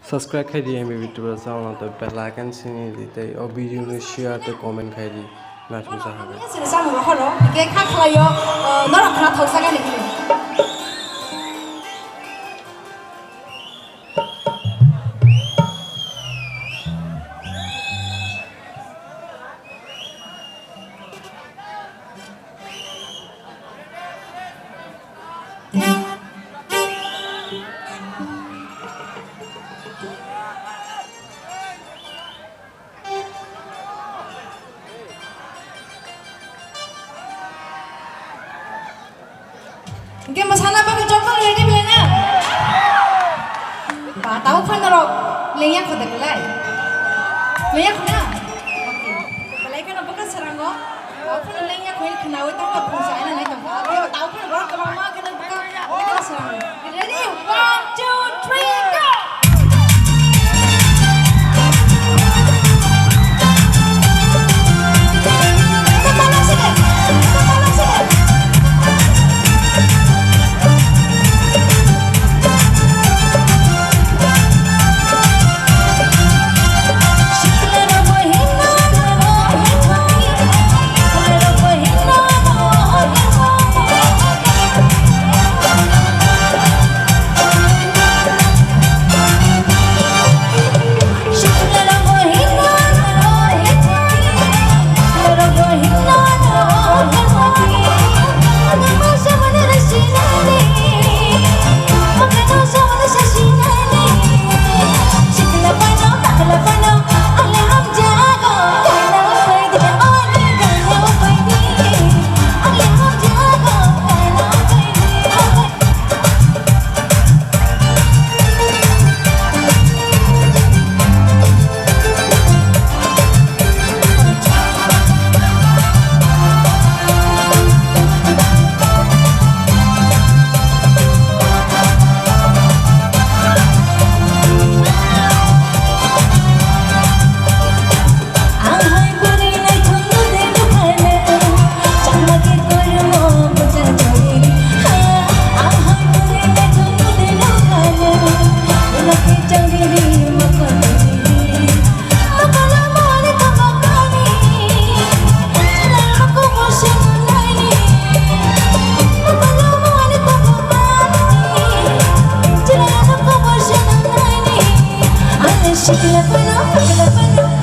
subscribe khai di em video sound la to bell icon sin di te o video nu share te comment khai di na chu sa ha ga sin sa mo ho lo ke kha khala yo no ra khana thau sa ga ni Oke, masana pakai coba ready belanya? Pak tahu kan kalau lenya kau tak kelai, lenya kau na? Oke, kelai kan apa kan serango? Tahu kan lenya kau ini kenal itu apa fungsi ana naik tempat? Oke, tahu kan orang kelama kena buka, kena serango. Ready? 1, 2, 3, go! Shake it up and up,